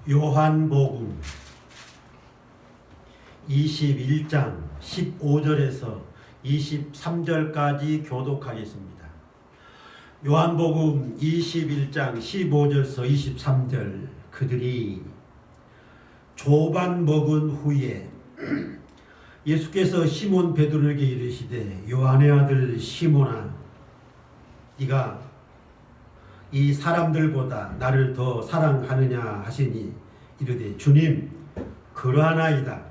요한복음 21장 15절에서 23절까지 교독하겠습니다. 요한복음 21장 15절에서 23절. 그들이 조반 먹은 후에 예수께서 시몬 베드로에게 이르시되 요한의 아들 시몬아, 네가 이 사람들보다 나를 더 사랑하느냐 하시니 이르되 주님 그러하나이다.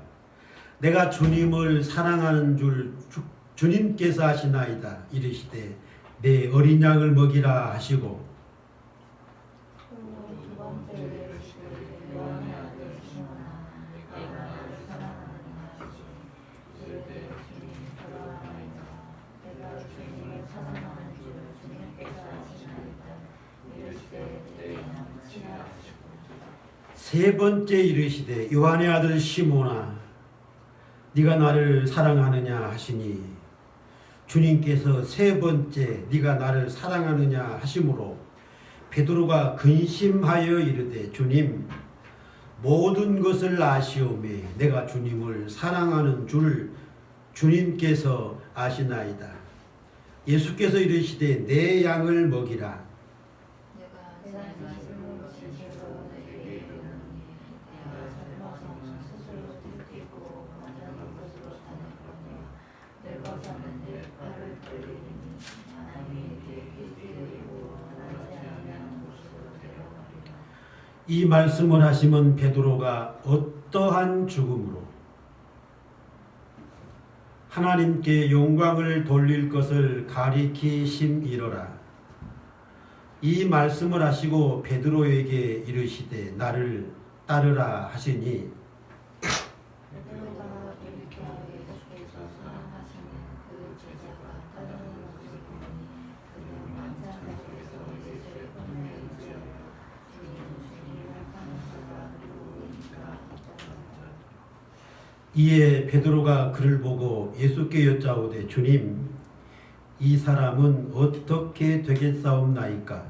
내가 주님을 사랑하는 줄 주님께서 하시나이다. 이르시되 내 어린 양을 먹이라 하시고 세 번째 이르시되 요한의 아들 시몬아, 네가 나를 사랑하느냐 하시니 주님께서 세 번째 네가 나를 사랑하느냐 하심으로 베드로가 근심하여 이르되 주님 모든 것을 아시오매 내가 주님을 사랑하는 줄 주님께서 아시나이다. 예수께서 이르시되 내 양을 먹이라. 이 말씀을 하시면 베드로가 어떠한 죽음으로 하나님께 영광을 돌릴 것을 가리키심이로라. 이 말씀을 하시고 베드로에게 이르시되 나를 따르라 하시니 이에 베드로가 그를 보고 예수께 여짜오되 주님 이 사람은 어떻게 되겠사옵나이까?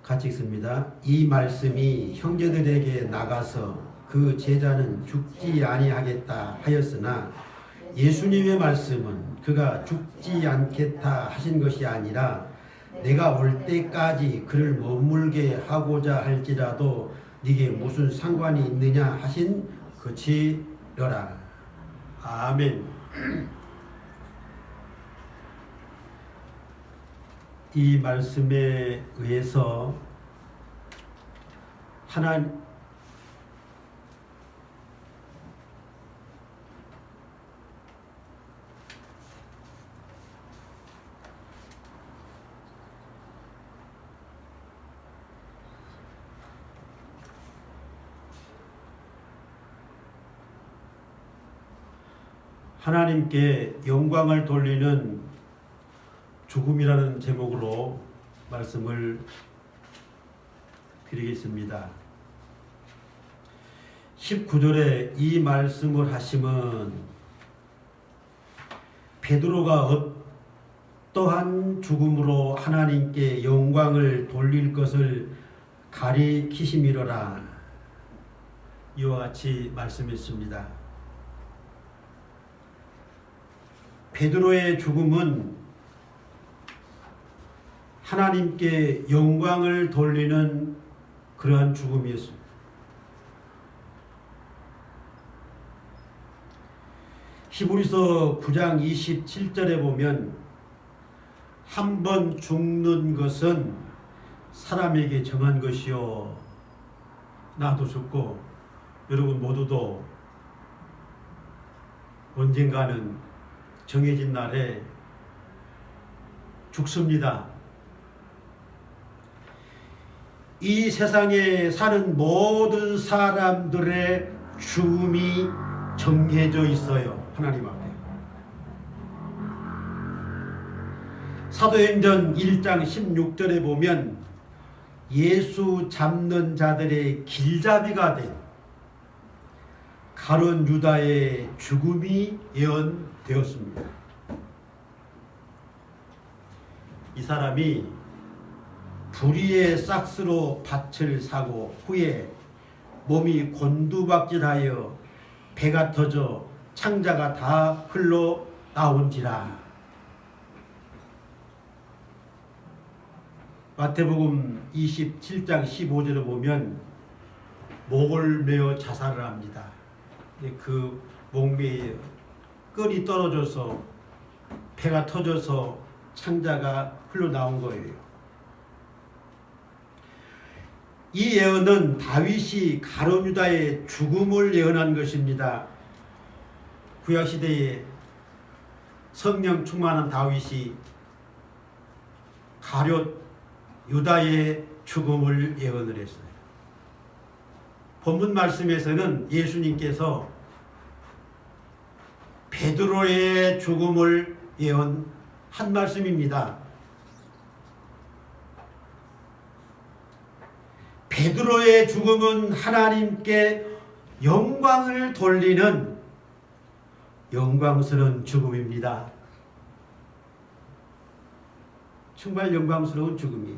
같이 읽습니다. 이 말씀이 형제들에게 나가서 그 제자는 죽지 아니하겠다 하였으나 예수님의 말씀은 그가 죽지 않겠다 하신 것이 아니라 내가 올 때까지 그를 머물게 하고자 할지라도 네게 무슨 상관이 있느냐 하신 그치려라. 아멘. 이 말씀에 의해서 하나님께 영광을 돌리는 죽음이라는 제목으로 말씀을 드리겠습니다. 19절에 이 말씀을 하시면 베드로가 어떠한 죽음으로 하나님께 영광을 돌릴 것을 가리키심이로라. 이와 같이 말씀했습니다. 베드로의 죽음은 하나님께 영광을 돌리는 그러한 죽음이었습니다. 히브리서 9장 27절에 보면 한 번 죽는 것은 사람에게 정한 것이요 나도 죽고 여러분 모두도 언젠가는 정해진 날에 죽습니다. 이 세상에 사는 모든 사람들의 죽음이 정해져 있어요. 하나님 앞에. 사도행전 1장 16절에 보면 예수 잡는 자들의 길잡이가 된 가룟 유다의 죽음이 예언되었습니다. 이 사람이 불의의 싹스로 밭을 사고 후에 몸이 곤두박질하여 배가 터져 창자가 다 흘러 나온지라. 마태복음 27장 15절을 보면 목을 메어 자살을 합니다. 그 목매에 끈이 떨어져서 배가 터져서 창자가 흘러나온 거예요. 이 예언은 다윗이 가룟 유다의 죽음을 예언한 것입니다. 구약시대에 성령 충만한 다윗이 가룟 유다의 죽음을 예언을 했어요. 본문 말씀에서는 예수님께서 베드로의 죽음을 예언한 말씀입니다. 베드로의 죽음은 하나님께 영광을 돌리는 영광스러운 죽음입니다. 정말 영광스러운 죽음이에요.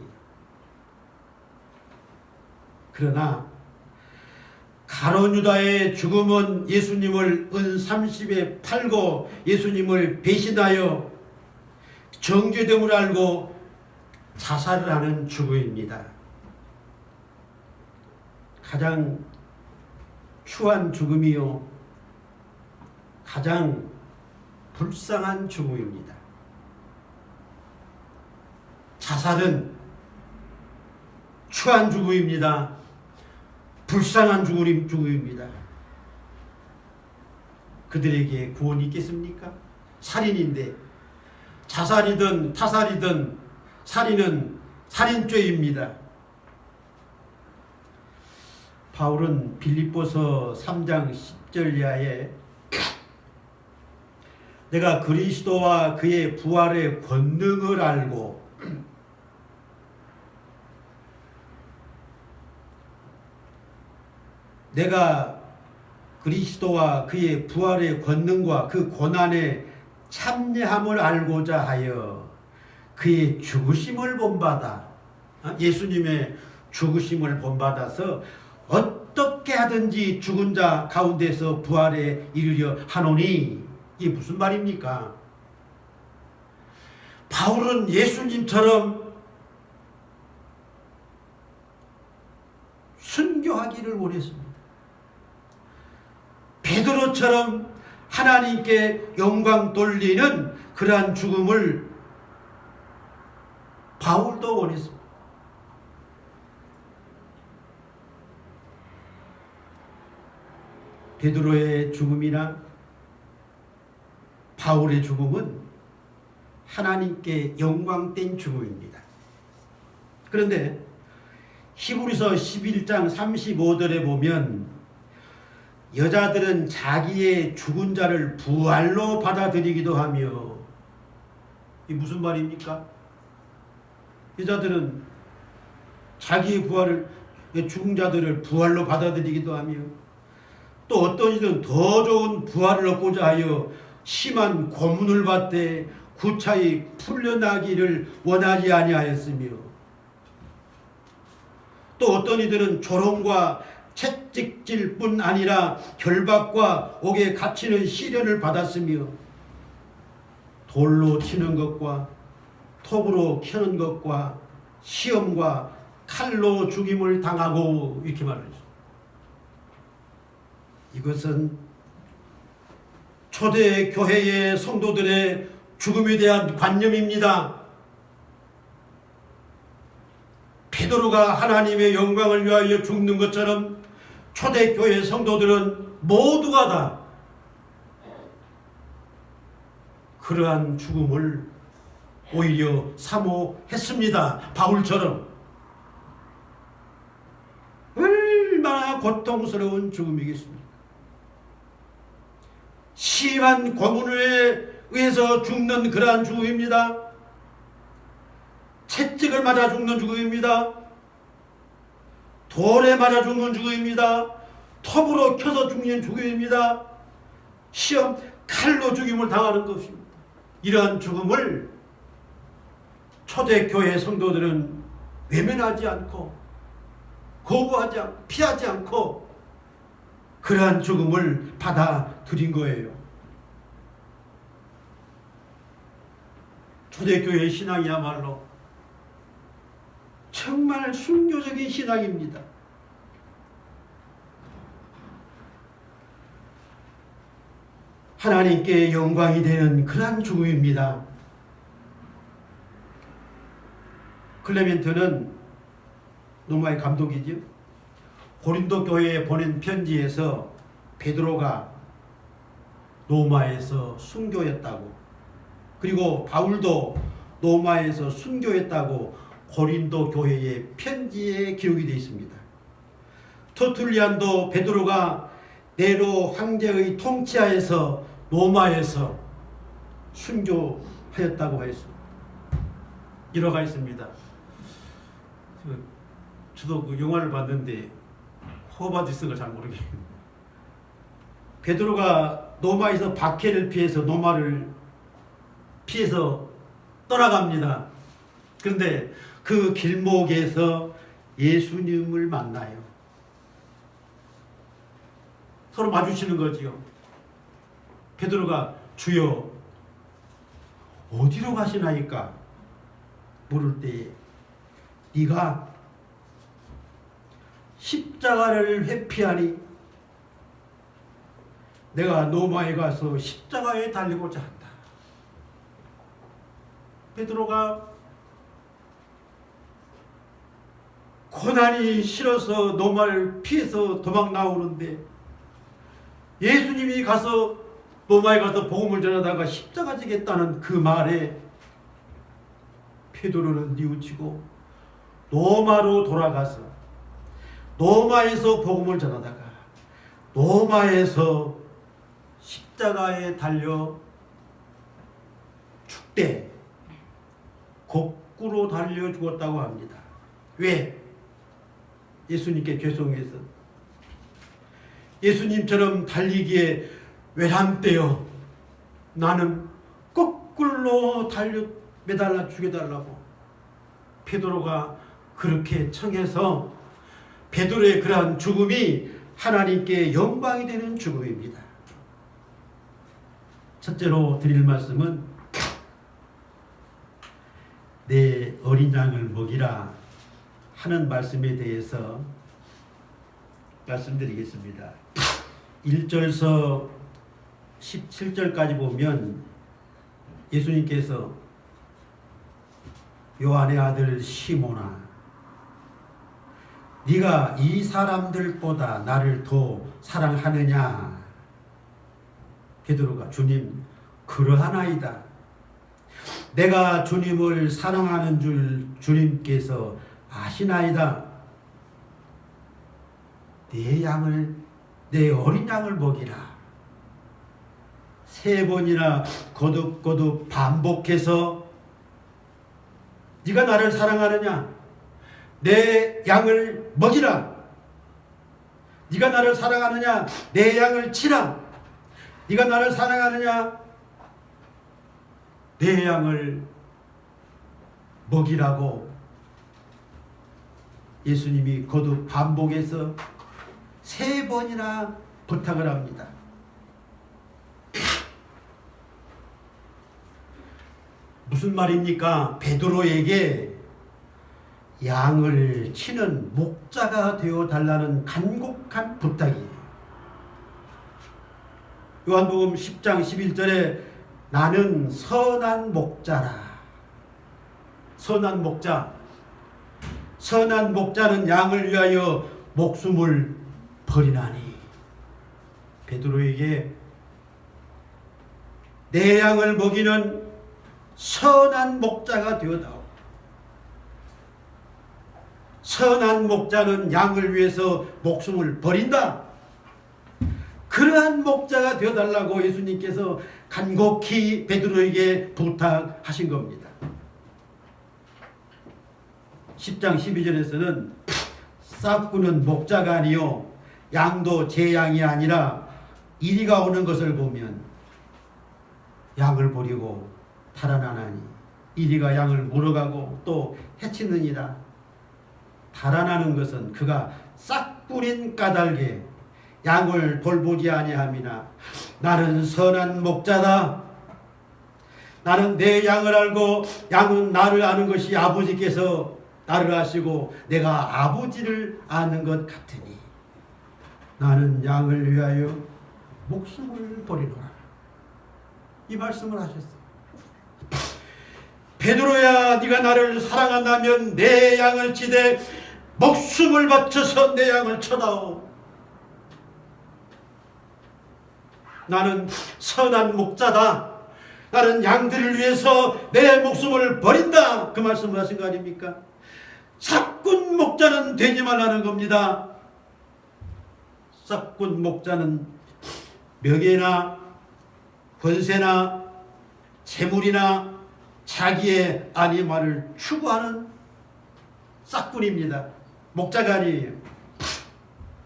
그러나 가룟 유다의 죽음은 예수님을 은 30에 팔고 예수님을 배신하여 정죄됨을 알고 자살을 하는 죽음입니다. 가장 추한 죽음이요 가장 불쌍한 죽음입니다. 자살은 추한 죽음입니다. 불쌍한 죽음입니다. 그들에게 구원이 있겠습니까? 살인인데 자살이든 타살이든 살인은 살인죄입니다. 바울은 빌립보서 3장 10절 이하에 내가 그리스도와 그의 부활의 권능을 알고 내가 그리스도와 그의 부활의 권능과 그 고난의 참여함을 알고자 하여 그의 죽으심을 본받아 예수님의 죽으심을 본받아서 어떻게 하든지 죽은 자 가운데서 부활에 이르려 하노니. 이게 무슨 말입니까? 바울은 예수님처럼 순교하기를 원했습니다. 베드로처럼 하나님께 영광 돌리는 그러한 죽음을 바울도 원했습니다. 베드로의 죽음이나 바울의 죽음은 하나님께 영광된 죽음입니다. 그런데 히브리서 11장 35절에 보면 여자들은 자기의 죽은 자를 부활로 받아들이기도 하며, 이 무슨 말입니까? 여자들은 자기의 죽은 자들을 부활로 받아들이기도 하며 또 어떤 이들은 더 좋은 부활을 얻고자 하여 심한 고문을 받되 구차히 풀려나기를 원하지 아니하였으며 또 어떤 이들은 조롱과 채찍질 뿐 아니라 결박과 옥에 갇히는 시련을 받았으며 돌로 치는 것과 톱으로 켜는 것과 시험과 칼로 죽임을 당하고 이렇게 말했습니다. 이것은 초대 교회의 성도들의 죽음에 대한 관념입니다. 베드로가 하나님의 영광을 위하여 죽는 것처럼 초대교회 성도들은 모두가 다 그러한 죽음을 오히려 사모했습니다. 바울처럼. 얼마나 고통스러운 죽음이겠습니까? 심한 고문에 의해서 죽는 그러한 죽음입니다. 채찍을 맞아 죽는 죽음입니다. 돌에 맞아 죽는 죽음입니다. 톱으로 켜서 죽는 죽음입니다. 시험 칼로 죽임을 당하는 것입니다. 이러한 죽음을 초대교회 성도들은 외면하지 않고 거부하지 않고 피하지 않고 그러한 죽음을 받아들인 거예요. 초대교회의 신앙이야말로 정말 순교적인 신앙입니다. 하나님께 영광이 되는 그러한 죽음입니다. 클레멘트는 로마의 감독이죠. 고린도 교회에 보낸 편지에서 베드로가 로마에서 순교했다고, 그리고 바울도 로마에서 순교했다고 고린도 교회의 편지에 기록이 되어 있습니다. 터툴리안도 베드로가 네로 황제의 통치하에서 로마에서 순교하였다고 했습니다. 일화가 있습니다. 저도 그 영화를 봤는데 호바디스가 잘 모르겠어요. 베드로가 로마에서 박해를 피해서 로마를 피해서 떠나갑니다. 그런데 그 길목에서 예수님을 만나요. 서로 마주치는 거지요. 베드로가 주여 어디로 가시나이까 물을 때 네가 십자가를 회피하니 내가 로마에 가서 십자가에 달리고자 한다. 베드로가 고난이 싫어서 로마를 피해서 도망 나오는데 예수님이 가서 로마에 가서 복음을 전하다가 십자가 지겠다는 그 말에 베드로는 뉘우치고 로마로 돌아가서 로마에서 복음을 전하다가 로마에서 십자가에 달려 죽되 거꾸로 달려 죽었다고 합니다. 왜? 예수님께 죄송해서. 예수님처럼 달리기에 외람되어 나는 거꾸로 달려 매달라 죽여달라고 베드로가 그렇게 청해서 베드로의 그러한 죽음이 하나님께 영광이 되는 죽음입니다. 첫째로 드릴 말씀은 내 어린 양을 먹이라 하는 말씀에 대해서 말씀드리겠습니다. 1절서 17절까지 보면 예수님께서 요한의 아들 시몬아 네가 이 사람들보다 나를 더 사랑하느냐? 베드로가 주님 그러하나이다. 내가 주님을 사랑하는 줄 주님께서 아시나이다. 내 어린 양을 먹이라. 3번이나 거듭거듭 반복해서 네가 나를 사랑하느냐? 내 양을 먹이라. 네가 나를 사랑하느냐? 내 양을 치라. 네가 나를 사랑하느냐? 내 양을 먹이라고 예수님이 거듭 반복해서 3번이나 부탁을 합니다. 무슨 말입니까? 베드로에게 양을 치는 목자가 되어 달라는 간곡한 부탁이에요. 요한복음 10장 11절에 나는 선한 목자라. 선한 목자. 선한 목자는 양을 위하여 목숨을 버리나니. 베드로에게 내 양을 먹이는 선한 목자가 되어다오. 선한 목자는 양을 위해서 목숨을 버린다. 그러한 목자가 되어달라고 예수님께서 간곡히 베드로에게 부탁하신 겁니다. 10장 12절에서는 싹구는 목자가 아니요 양도 제 양이 아니라 이리가 오는 것을 보면 양을 버리고 달아나나니 이리가 양을 물어가고 또 해치느니라. 달아나는 것은 그가 싹뿌린 까닭에 양을 돌보지 아니함이나 나는 선한 목자다. 나는 내 양을 알고 양은 나를 아는 것이 아버지께서 나를 아시고 내가 아버지를 아는 것 같으니 나는 양을 위하여 목숨을 버리노라. 이 말씀을 하셨어요. 베드로야, 네가 나를 사랑한다면 내 양을 치되 목숨을 바쳐서 내 양을 쳐다오. 나는 선한 목자다. 나는 양들을 위해서 내 목숨을 버린다. 그 말씀을 하신 거 아닙니까? 삭군 목자는 되지 말라는 겁니다. 삭군 목자는 명예나 권세나 재물이나 자기의 안위만을 추구하는 싹군입니다. 목자가 아니에요.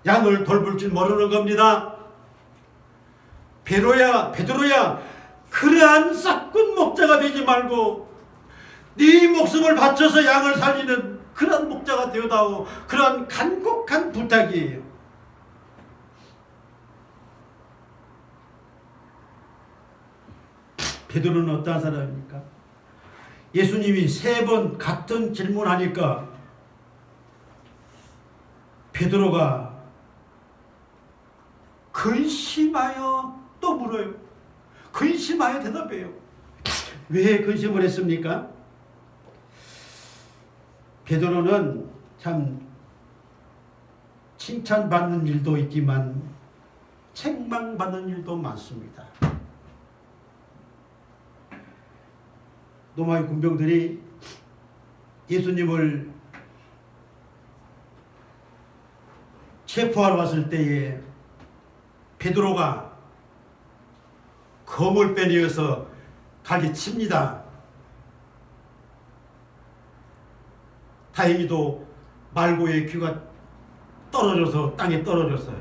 양을 돌볼 줄 모르는 겁니다. 베드로야, 그러한 싹군 목자가 되지 말고 네 목숨을 바쳐서 양을 살리는 그러한 목자가 되어다오. 그러한 간곡한 부탁이에요. 베드로는 어떠한 사람입니까? 예수님이 3번 같은 질문하니까 베드로가 근심하여 또 물어요. 근심하여 대답해요. 왜 근심을 했습니까? 베드로는 참 칭찬받는 일도 있지만 책망받는 일도 많습니다. 로마의 군병들이 예수님을 체포하러 왔을 때에 베드로가 검을 빼내어서 갈기 칩니다. 다행히도 말고의 귀가 떨어져서 땅에 떨어졌어요.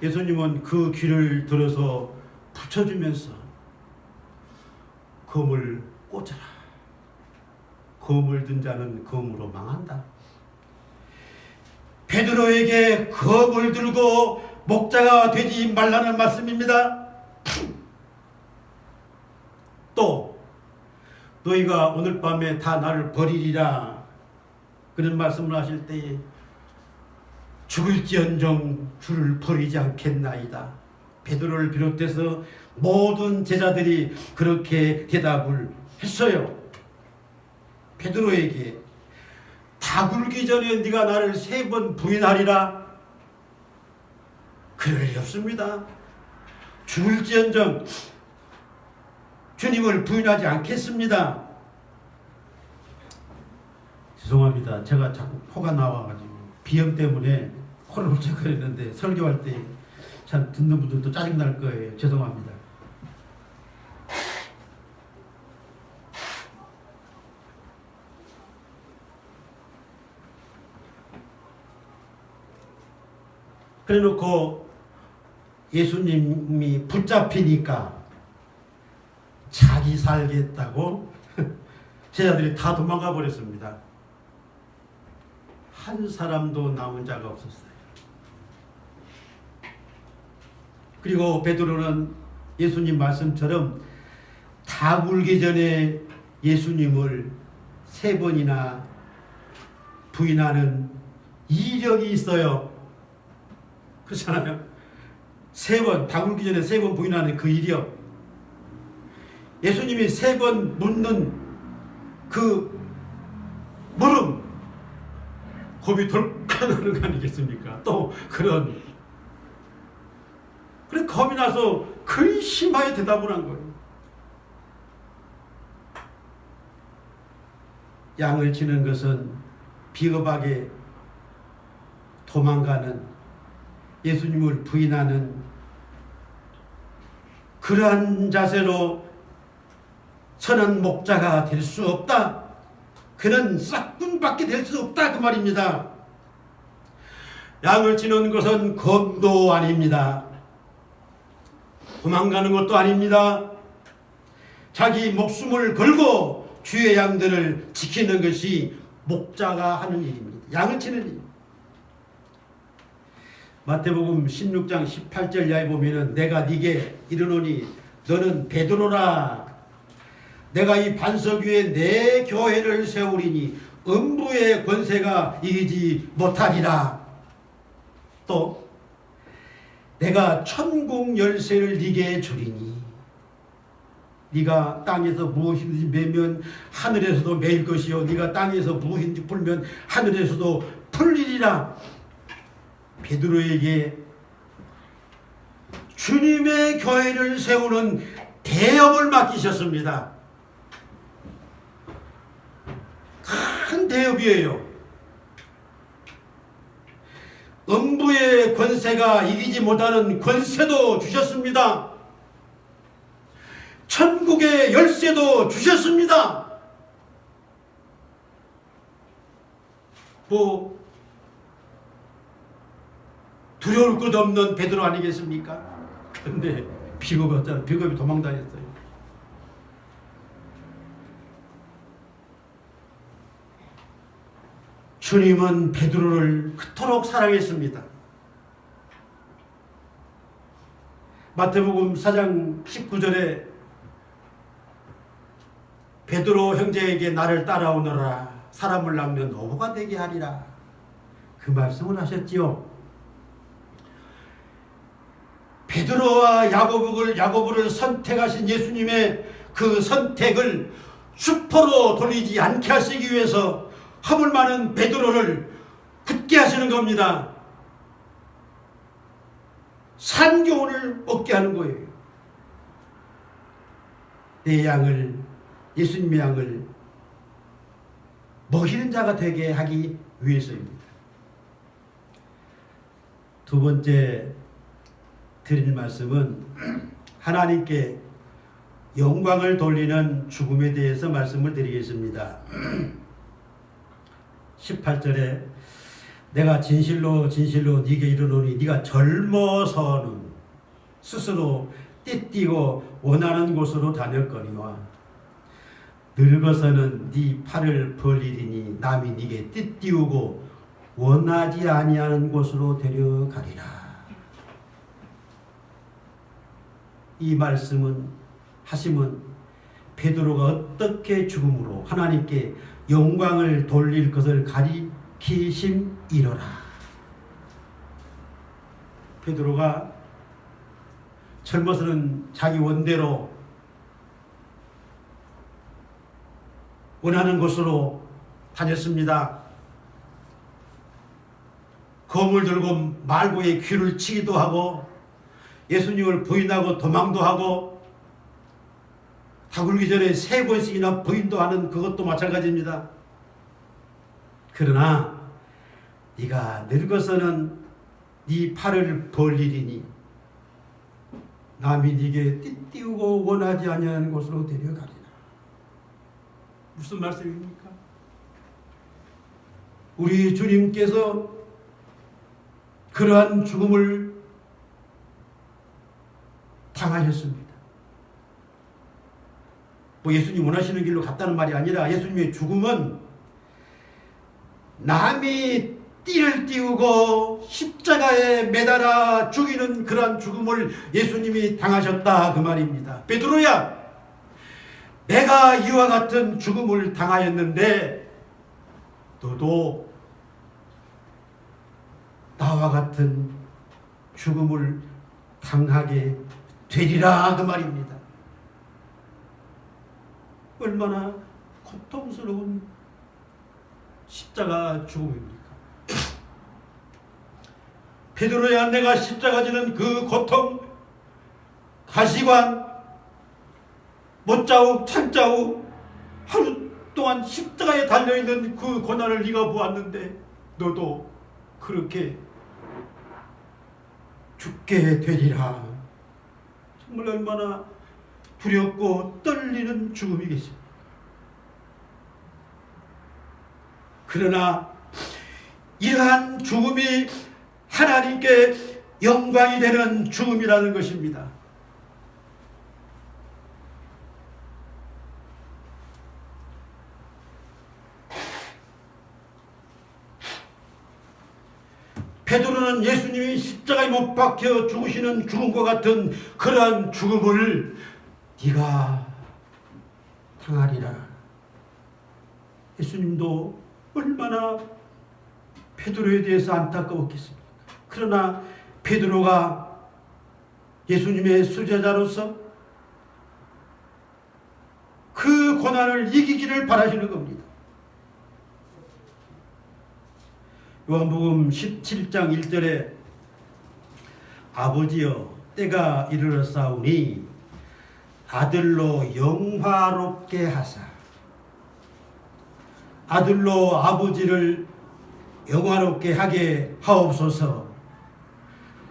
예수님은 그 귀를 들어서 붙여주면서 검을 꽂아라. 검을 든 자는 검으로 망한다. 베드로에게 검을 들고 목자가 되지 말라는 말씀입니다. 또 너희가 오늘 밤에 다 나를 버리리라 그런 말씀을 하실 때에 죽을지언정 주를 버리지 않겠나이다. 베드로를 비롯해서 모든 제자들이 그렇게 대답을 했어요. 베드로에게 다 굴기 전에 네가 나를 3번 부인하리라. 그럴 리 없습니다. 죽을지언정 주님을 부인하지 않겠습니다. 죄송합니다. 제가 자꾸 코가 나와가지고 비염 때문에 코를 훌쩍거리는데 설교할 때 참 듣는 분들도 짜증날 거예요. 죄송합니다. 그래놓고 예수님이 붙잡히니까 자기 살겠다고 제자들이 다 도망가 버렸습니다. 한 사람도 남은 자가 없었어요. 그리고 베드로는 예수님 말씀처럼 다 굴기 전에 예수님을 3번이나 부인하는 이력이 있어요. 그렇잖아요. 3번, 다 굴기 전에 3번 부인하는 그 이력. 예수님이 3번 묻는 그 물음, 겁이 덜컥 나는 거 아니겠습니까? 또 그런, 그래 겁이 나서 근심하여 대답을 한 거예요. 양을 치는 것은 비겁하게 도망가는, 예수님을 부인하는 그러한 자세로 선한 목자가 될 수 없다. 그는 싹군밖에 될 수 없다. 그 말입니다. 양을 치는 것은 검도 아닙니다. 도망가는 것도 아닙니다. 자기 목숨을 걸고 주의 양들을 지키는 것이 목자가 하는 일입니다. 양을 치는 일. 마태복음 16장 18절 이하에 보면은 내가 네게 이르노니 너는 베드로라. 내가 이 반석 위에 내 교회를 세우리니 음부의 권세가 이기지 못하리라. 또 내가 천국 열쇠를 네게 주리니 네가 땅에서 무엇이든지 매면 하늘에서도 매일 것이요 네가 땅에서 무엇이든지 풀면 하늘에서도 풀리리라. 베드로에게 주님의 교회를 세우는 대업을 맡기셨습니다. 큰 대업이에요. 음부의 권세가 이기지 못하는 권세도 주셨습니다. 천국의 열쇠도 주셨습니다. 뭐 두려울 것 없는 베드로 아니겠습니까? 그런데 비겁이 도망다녔어요. 주님은 베드로를 그토록 사랑했습니다. 마태복음 4장 19절에 베드로 형제에게 나를 따라오너라 사람을 낳으면 어부가 되게 하리라 그 말씀을 하셨지요. 베드로와 야고보를 선택하신 예수님의 그 선택을 수포로 돌리지 않게 하시기 위해서 허물 많은 베드로를 굳게 하시는 겁니다. 산교훈을 얻게 하는 거예요. 내 양을, 예수님의 양을 먹이는 자가 되게 하기 위해서입니다. 두 번째 드릴 말씀은 하나님께 영광을 돌리는 죽음에 대해서 말씀을 드리겠습니다. 18절에 내가 진실로 네게 이르노니 네가 젊어서는 스스로 띠띠고 원하는 곳으로 다녔거니와 늙어서는 네 팔을 벌리리니 남이 네게 띠띠우고 원하지 아니하는 곳으로 데려가리라. 이 말씀은 하심은 베드로가 어떻게 죽음으로 하나님께 영광을 돌릴 것을 가리키심이로라. 베드로가 젊어서는 자기 원대로 원하는 곳으로 다녔습니다. 검을 들고 말고의 귀를 치기도 하고 예수님을 부인하고 도망도 하고 다 굴기 전에 3번씩이나 부인도 하는 그것도 마찬가지입니다. 그러나 네가 늙어서는 네 팔을 벌리리니 남이 네게 띠띠우고 원하지 아니하는 곳으로 데려가리라. 무슨 말씀입니까? 우리 주님께서 그러한 죽음을 당하셨습니다. 뭐 예수님 원하시는 길로 갔다는 말이 아니라 예수님의 죽음은 남이 띠를 띄우고 십자가에 매달아 죽이는 그러한 죽음을 예수님이 당하셨다 그 말입니다. 베드로야, 내가 이와 같은 죽음을 당하였는데 너도 나와 같은 죽음을 당하게 되리라 그 말입니다. 얼마나 고통스러운 십자가 죽음입니까? 베드로야, 내가 십자가 지는 그 고통, 가시관, 못자국, 찬자국, 하루 동안 십자가에 달려있는 그 고난을 네가 보았는데 너도 그렇게 죽게 되리라. 정말 얼마나 두렵고 떨리는 죽음이겠습니까? 그러나 이러한 죽음이 하나님께 영광이 되는 죽음이라는 것입니다. 베드로는 예수님이 십자가에 못 박혀 죽으시는 죽음과 같은 그러한 죽음을 네가 당하리라. 예수님도 얼마나 베드로에 대해서 안타까웠겠습니까? 그러나 베드로가 예수님의 수제자로서 그 고난을 이기기를 바라시는 겁니다. 요한복음 17장 1절에 아버지여 때가 이르렀사오니 아들로 영화롭게 하사, 아들로 아버지를 영화롭게 하게 하옵소서.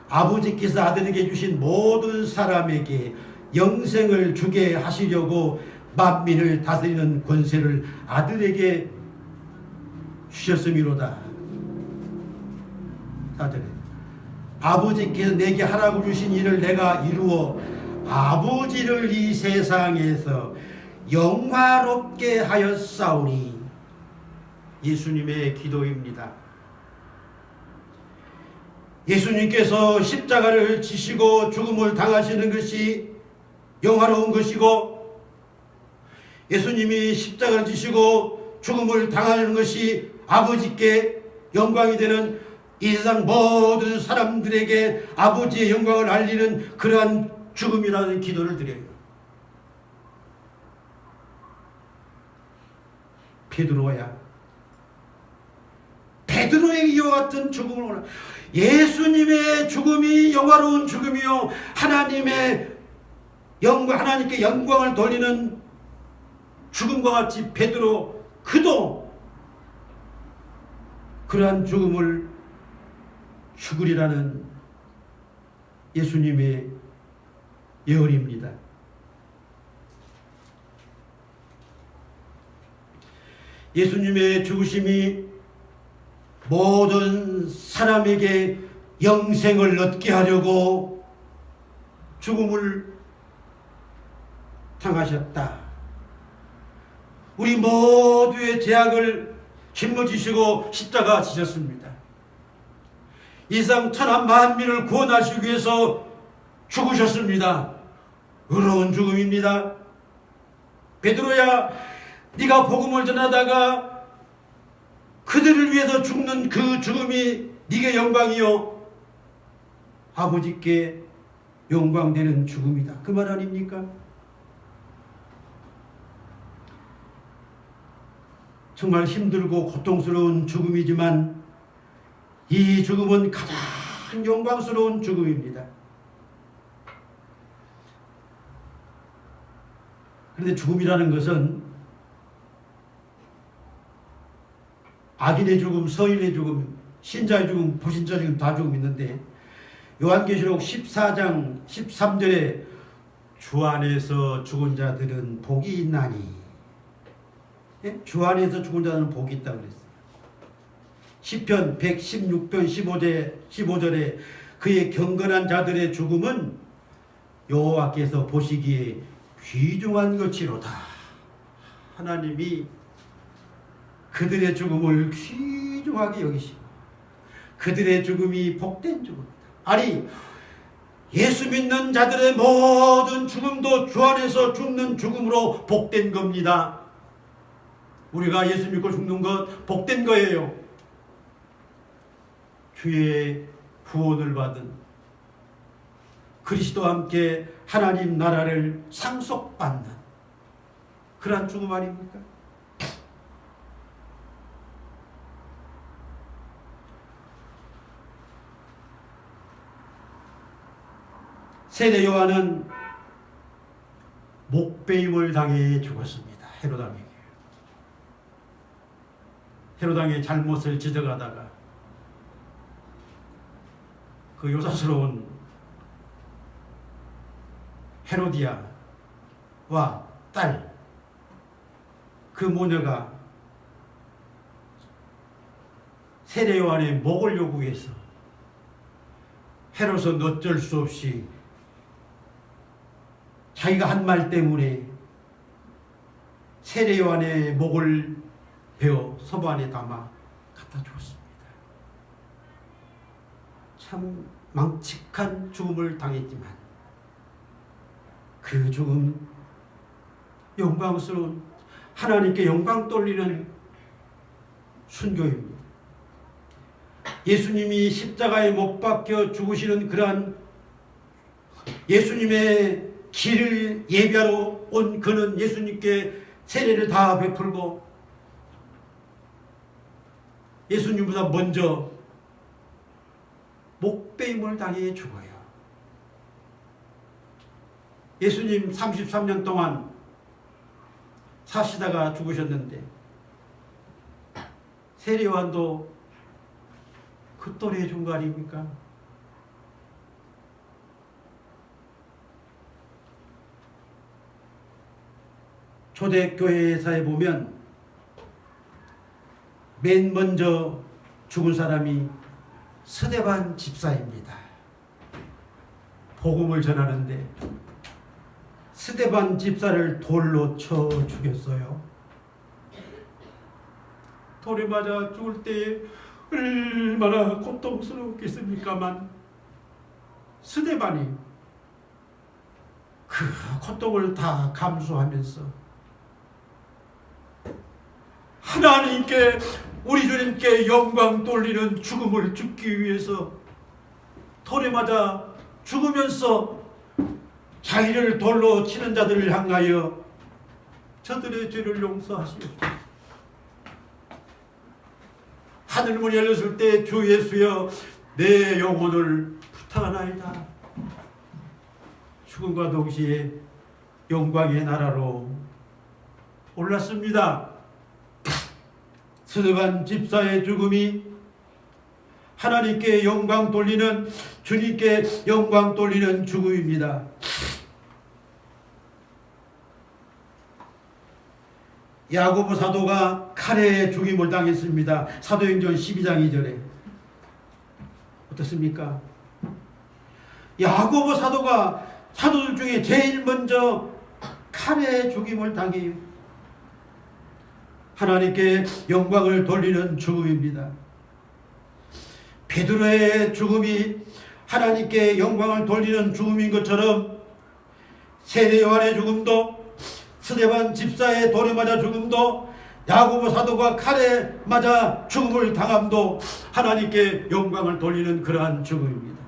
아버지께서 아들에게 주신 모든 사람에게 영생을 주게 하시려고 만민을 다스리는 권세를 아들에게 주셨음이로다. 4절에 아버지께서 내게 하라고 주신 일을 내가 이루어 아버지를 이 세상에서 영화롭게 하였사오니. 예수님의 기도입니다. 예수님께서 십자가를 지시고 죽음을 당하시는 것이 영화로운 것이고, 예수님이 십자가를 지시고 죽음을 당하는 것이 아버지께 영광이 되는, 이 세상 모든 사람들에게 아버지의 영광을 알리는 그러한 죽음이라는 기도를 드려요. 베드로의 이와 같은 죽음을 원하. 예수님의 죽음이 영화로운 죽음이요, 하나님의 영광, 하나님께 영광을 돌리는 죽음과 같이 베드로 그도 그러한 죽음을 죽으리라는 예수님의 예언입니다. 예수님의 죽으심이 모든 사람에게 영생을 얻게 하려고 죽음을 당하셨다. 우리 모두의 죄악을 짊어지시고 십자가 지셨습니다. 이 세상 천하 만민을 구원하시기 위해서 죽으셨습니다. 의로운 죽음입니다. 베드로야, 네가 복음을 전하다가 그들을 위해서 죽는 그 죽음이 네게 영광이요, 아버지께 영광되는 죽음이다. 그 말 아닙니까? 정말 힘들고 고통스러운 죽음이지만 이 죽음은 가장 영광스러운 죽음입니다. 그런데 죽음이라는 것은 악인의 죽음, 서인의 죽음, 신자의 죽음, 불신자의 죽음, 다 죽음 있는데, 요한계시록 14장 13절에 주 안에서 죽은 자들은 복이 있나니, 예? 주 안에서 죽은 자들은 복이 있다고 그랬어요. 시편 116편 15절에 그의 경건한 자들의 죽음은 여호와께서 보시기에 귀중한 것이로다. 하나님이 그들의 죽음을 귀중하게 여기시고 그들의 죽음이 복된 죽음이다. 아니, 예수 믿는 자들의 모든 죽음도 주 안에서 죽는 죽음으로 복된 겁니다. 우리가 예수 믿고 죽는 것 복된 거예요. 주의 구원을 받은, 그리스도와 함께 하나님 나라를 상속받는 그러한 죽음 아닙니까? 세례 요한은 목베임을 당해 죽었습니다. 헤로당에게. 헤로당의 잘못을 지적하다가 그 요사스러운 헤로디아와 딸, 그 모녀가 세례 요한의 목을 요구해서 헤롯은 어쩔 수 없이 자기가 한 말 때문에 세례 요한의 목을 베어 서반에 담아 갖다 주었습니다. 참 망측한 죽음을 당했지만 그 죽음 영광스러운 하나님께 영광 돌리는 순교입니다. 예수님이 십자가에 못 박혀 죽으시는 그러한 예수님의 길을 예비하러 온 그는 예수님께 세례를 다 베풀고 예수님보다 먼저 목베임을 당해 죽어요. 예수님 33년 동안 사시다가 죽으셨는데 세례 요한도 그 또래에 죽은 거 아닙니까? 초대교회사에 보면 맨 먼저 죽은 사람이 스데반 집사입니다. 복음을 전하는데 스데반 집사를 돌로 쳐 죽였어요. 돌에 맞아 죽을 때 얼마나 고통스럽겠습니까만 스데반이 그 고통을 다 감수하면서 하나님께 우리 주님께 영광 돌리는 죽음을 죽기 위해서 돌에 맞아 죽으면서 자기를 돌로 치는 자들을 향하여 저들의 죄를 용서하시옵소서. 하늘문이 열렸을 때 주 예수여 내 영혼을 부탁하나이다. 죽음과 동시에 영광의 나라로 올랐습니다. 스데반 집사의 죽음이 하나님께 영광 돌리는 주님께 영광 돌리는 죽음입니다. 야고보 사도가 칼에 죽임을 당했습니다. 사도행전 12장 2절에 어떻습니까? 야고보 사도가 사도들 중에 제일 먼저 칼에 죽임을 당해요. 하나님께 영광을 돌리는 죽음입니다. 베드로의 죽음이 하나님께 영광을 돌리는 죽음인 것처럼 세례 요한의 죽음도 스데반 집사의 돌에 맞아 죽음도 야고보 사도가 칼에 맞아 죽음을 당함도 하나님께 영광을 돌리는 그러한 죽음입니다.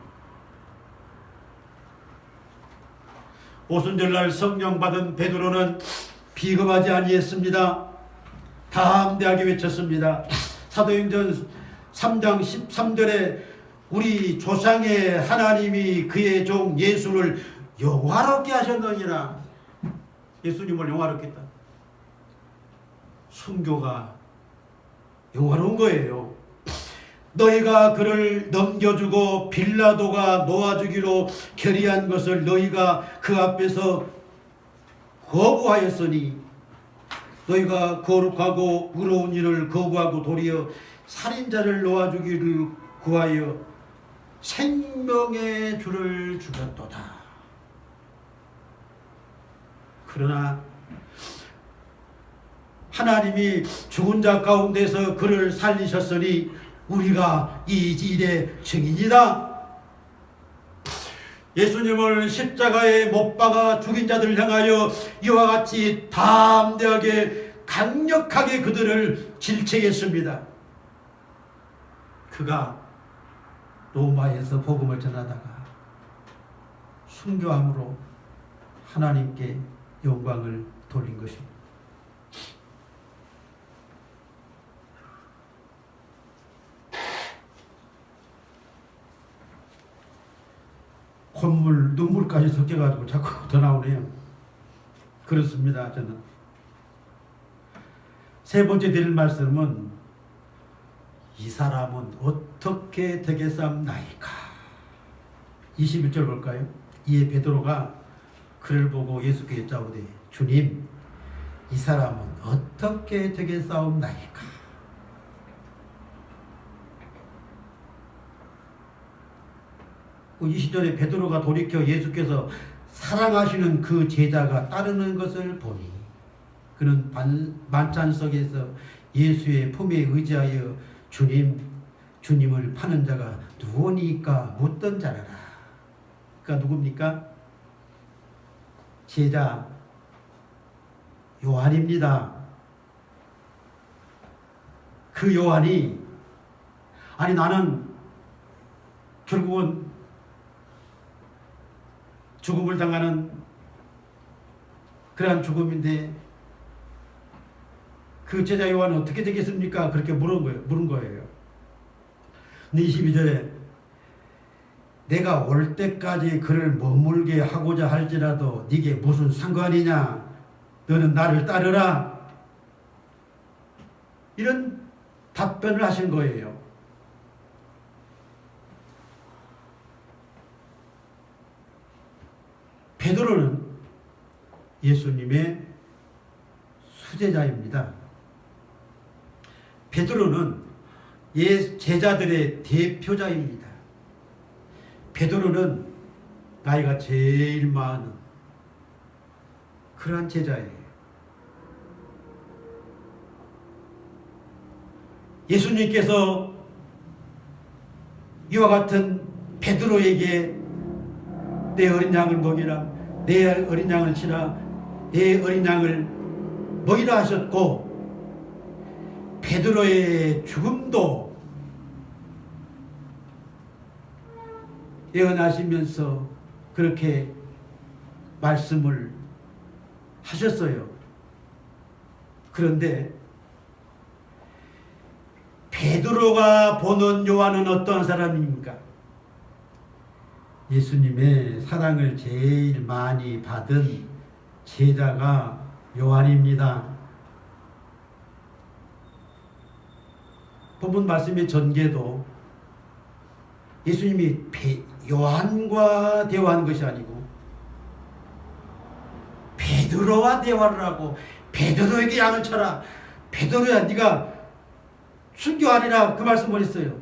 오순절날 성령 받은 베드로는 비겁하지 아니했습니다. 담대하게 외쳤습니다. 사도행전 3장 13절에 우리 조상의 하나님이 그의 종 예수를 영화롭게 하셨느니라. 예수님을 영화롭게 했다. 순교가 영화로운 거예요. 너희가 그를 넘겨주고 빌라도가 놓아주기로 결의한 것을 너희가 그 앞에서 거부하였으니 너희가 거룩하고 의로운 일을 거부하고 도리어 살인자를 놓아주기를 구하여 생명의 주를 죽였도다. 그러나 하나님이 죽은 자 가운데서 그를 살리셨으니 우리가 이 일의 증인이다. 예수님을 십자가에 못 박아 죽인 자들을 향하여 이와 같이 담대하게 강력하게 그들을 질책했습니다. 그가 로마에서 복음을 전하다가 순교함으로 하나님께 영광을 돌린 것입니다. 콧물, 눈물까지 섞여가지고 자꾸 더 나오네요. 그렇습니다. 저는 세 번째 드릴 말씀은 이 사람은 어떻게 되겠사옵나이까. 21절 볼까요? 이에 베드로가 그를 보고 예수께 여짜오되 주님, 이 사람은 어떻게 되겠사옵나이까. 20절에 베드로가 돌이켜 예수께서 사랑하시는 그 제자가 따르는 것을 보니 그는 만찬 속에서 예수의 품에 의지하여 주님을 파는 자가 누구니까 묻던 자라라. 그러니까 누굽니까? 제자 요한입니다. 그 요한이 아니 나는 결국은 죽음을 당하는 그러한 죽음인데 그 제자 요한은 어떻게 되겠습니까? 그렇게 물은 거예요. 22절에 내가 올 때까지 그를 머물게 하고자 할지라도 네게 무슨 상관이냐? 너는 나를 따르라. 이런 답변을 하신 거예요. 베드로는 예수님의 수제자입니다. 베드로는 제자들의 대표자입니다. 베드로는 나이가 제일 많은 그러한 제자예요. 예수님께서 이와 같은 베드로에게 내 어린 양을 먹이라, 내 어린 양을 치라, 내 어린 양을 먹이라 하셨고 베드로의 죽음도 예언하시면서 그렇게 말씀을 하셨어요. 그런데 베드로가 보는 요한은 어떠한 사람입니까? 예수님의 사랑을 제일 많이 받은 제자가 요한입니다. 본문 말씀의 전개도 예수님이 요한과 대화한 것이 아니고 베드로와 대화를 하고 베드로에게 양을 쳐라. 베드로야 네가 순교하리라 그 말씀을 했어요.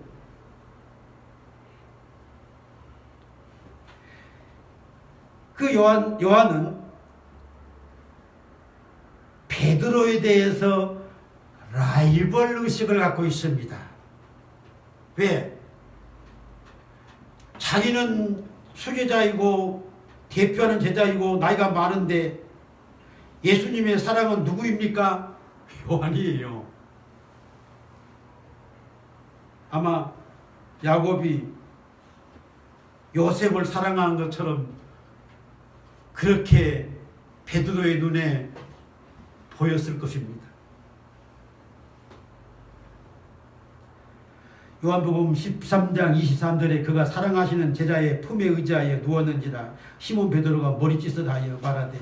그 요한은 베드로에 대해서 라이벌 의식을 갖고 있습니다. 왜? 자기는 수제자이고 대표하는 제자이고 나이가 많은데 예수님의 사랑은 누구입니까? 요한이에요. 아마 야곱이 요셉을 사랑한 것처럼 그렇게 베드로의 눈에 보였을 것입니다. 요한복음 13장 23절에 그가 사랑하시는 제자의 품에 의지하여 누웠는지라 시몬 베드로가 머리짓을 하여 말하되,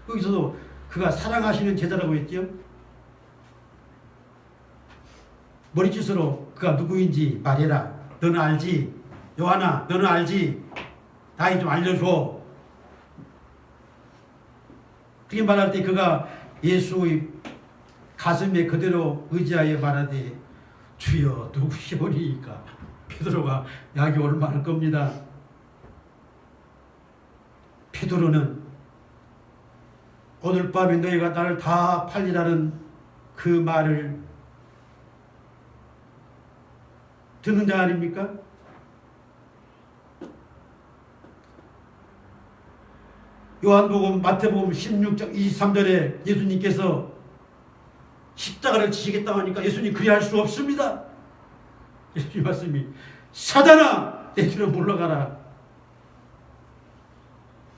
여기서도 그가 사랑하시는 제자라고 했죠. 머리짓으로 그가 누구인지 말해라. 너는 알지? 요한아 너는 알지? 나에 좀 알려줘. 그렇게 말할 때 그가 예수의 가슴에 그대로 의지하여 말하되 주여 누구시오니까? 베드로가 약이 올만할 겁니다. 베드로는 오늘 밤에 너희가 나를 다 팔리라는 그 말을 듣는 자 아닙니까? 요한복음 마태복음 16장 23절에 예수님께서 십자가를 지시겠다고 하니까 예수님 그리할 수 없습니다. 예수님 말씀이 사단아 내 뒤로 물러가라.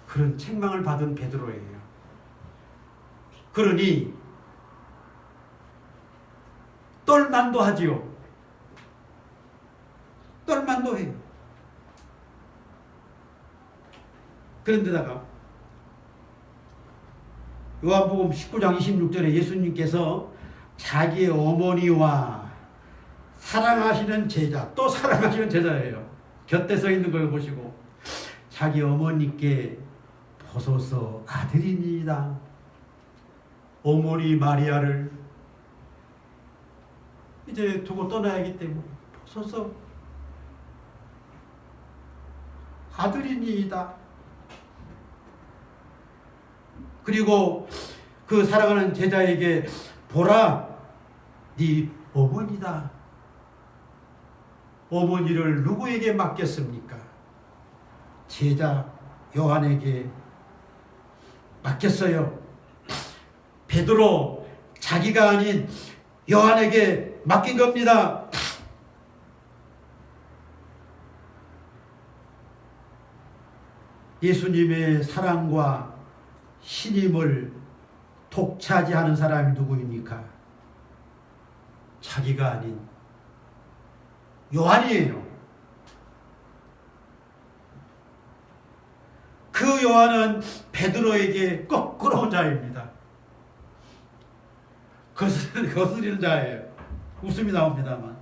그런 책망을 받은 베드로예요. 그러니 똘만도 하지요. 똘만도 해요. 그런데다가 요한복음 19장 26절에 예수님께서 자기의 어머니와 사랑하시는 제자, 또 사랑하시는 제자예요. 곁에 서 있는 걸 보시고 자기 어머니께 보소서 아들이니이다. 어머니 마리아를 이제 두고 떠나야 하기 때문에 보소서. 아들이니이다. 그리고 그 사랑하는 제자에게 보라, 네 어머니다. 어머니를 누구에게 맡겼습니까? 제자 요한에게 맡겼어요. 베드로 자기가 아닌 요한에게 맡긴 겁니다. 예수님의 사랑과 신임을 독차지하는 사람이 누구입니까? 자기가 아닌 요한이에요. 그 요한은 베드로에게 거꾸로 온 자입니다. 거스리는 자예요. 웃음이 나옵니다만.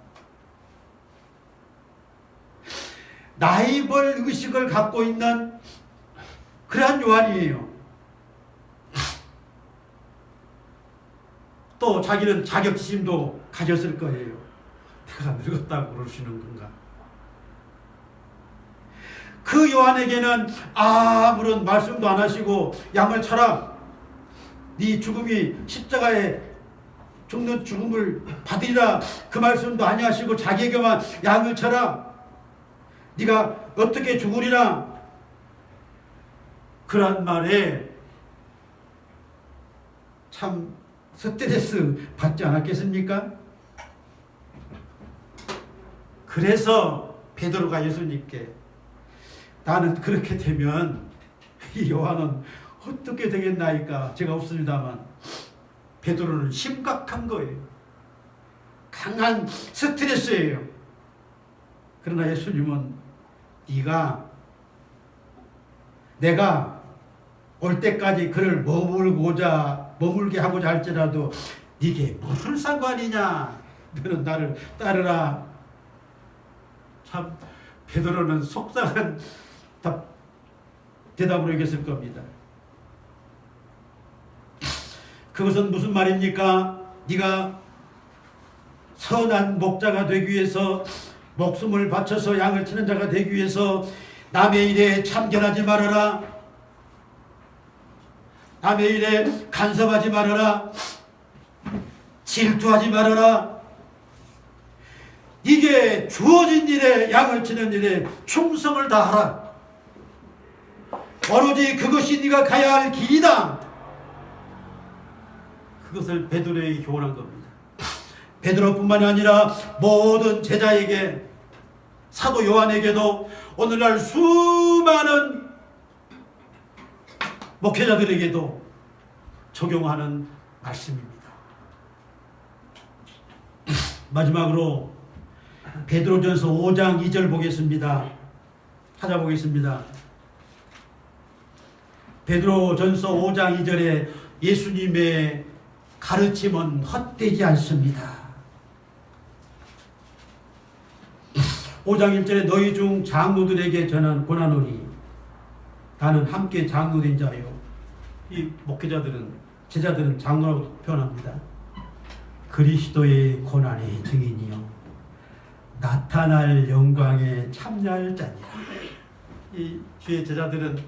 나이벌 의식을 갖고 있는 그러한 요한이에요. 또 자기는 자격지심도 가졌을 거예요. 내가 늙었다고 그러시는 건가? 그 요한에게는 아무런 말씀도 안 하시고 양을 쳐라. 네 죽음이 십자가에 죽는 죽음을 받으리라. 그 말씀도 아니하시고 자기에게만 양을 쳐라. 네가 어떻게 죽으리라. 그런 말에 참 스트레스 받지 않았겠습니까? 그래서 베드로가 예수님께 나는 그렇게 되면 이 요한은 어떻게 되겠나이까? 제가 없습니다만 베드로는 심각한 거예요. 강한 스트레스예요. 그러나 예수님은 내가 올 때까지 그를 머물게 하고자 할지라도 네게 무슨 상관이냐? 너는 나를 따르라. 참 베드로는 속상한 대답으로 얘기했을 겁니다. 그것은 무슨 말입니까? 네가 선한 목자가 되기 위해서 목숨을 바쳐서 양을 치는 자가 되기 위해서 남의 일에 참견하지 말아라. 남의 일에 간섭하지 말아라. 질투하지 말아라. 이게 주어진 일에 양을 치는 일에 충성을 다하라. 오로지 그것이 네가 가야 할 길이다. 그것을 베드로에게 교훈한 겁니다. 베드로뿐만이 아니라 모든 제자에게, 사도 요한에게도, 오늘날 수많은 목회자들에게도 적용하는 말씀입니다. 마지막으로 베드로전서 5장 2절 보겠습니다. 찾아보겠습니다. 베드로전서 5장 2절에 예수님의 가르침은 헛되지 않습니다. 5장 1절에 너희 중 장로들에게 저는 권하노니 나는 함께 장로된 자요. 이 목회자들은, 제자들은 장로라고 표현합니다. 그리스도의 고난의 증인이요 나타날 영광에 참여할 자니라. 이 주의 제자들은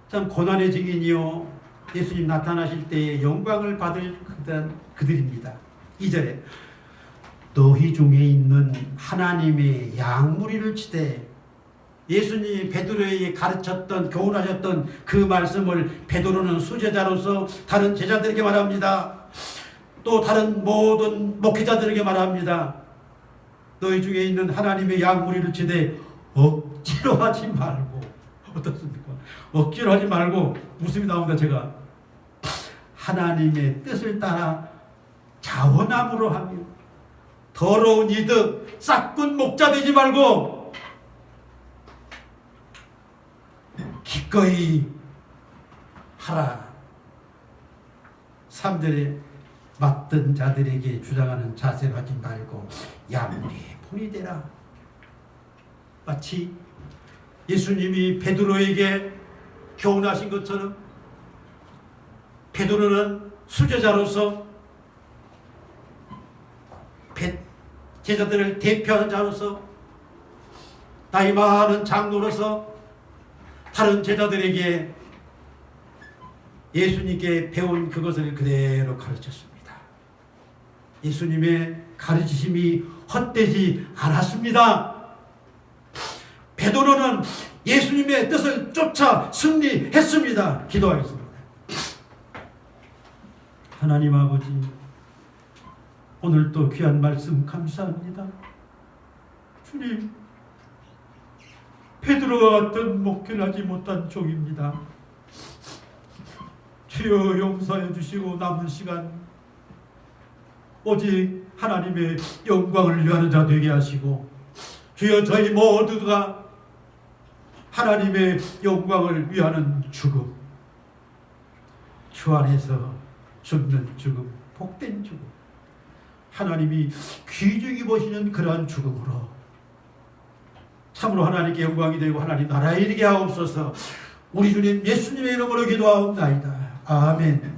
참 고난의 증인이요 예수님 나타나실 때에 영광을 받을 그들입니다. 2절에 너희 중에 있는 하나님의 양무리를 치되, 예수님이 베드로에게 가르쳤던, 교훈하셨던 그 말씀을 베드로는 수제자로서 다른 제자들에게 말합니다. 또 다른 모든 목회자들에게 말합니다. 너희 중에 있는 하나님의 양무리를 치되 억지로 하지 말고, 어떻습니까? 억지로 하지 말고, 웃음이 나옵니다. 제가 하나님의 뜻을 따라 자원함으로 하며 더러운 이득 싹군 목자 되지 말고 기꺼이 하라. 3절에 맡은 자들에게 주장하는 자세로 하지 말고 양무리의 본이 되라. 마치 예수님이 베드로에게 교훈하신 것처럼 베드로는 수제자로서 제자들을 대표하는 자로서 나이 많은 장로로서 다른 제자들에게 예수님께 배운 그것을 그대로 가르쳤습니다. 예수님의 가르치심이 헛되지 않았습니다. 베드로는 예수님의 뜻을 쫓아 승리했습니다. 기도하겠습니다. 하나님 아버지, 오늘도 귀한 말씀 감사합니다. 주님, 베드로와 같은 목회를 하지 못한 종입니다. 주여 용서해 주시고 남은 시간 오직 하나님의 영광을 위하는 자 되게 하시고, 주여 저희 모두가 하나님의 영광을 위하는 죽음, 주 안에서 죽는 죽음, 복된 죽음, 하나님이 귀중히 보시는 그러한 죽음으로 참으로 하나님께 영광이 되고 하나님 나라에 이르게 하옵소서. 우리 주님 예수님의 이름으로 기도하옵나이다. 아멘.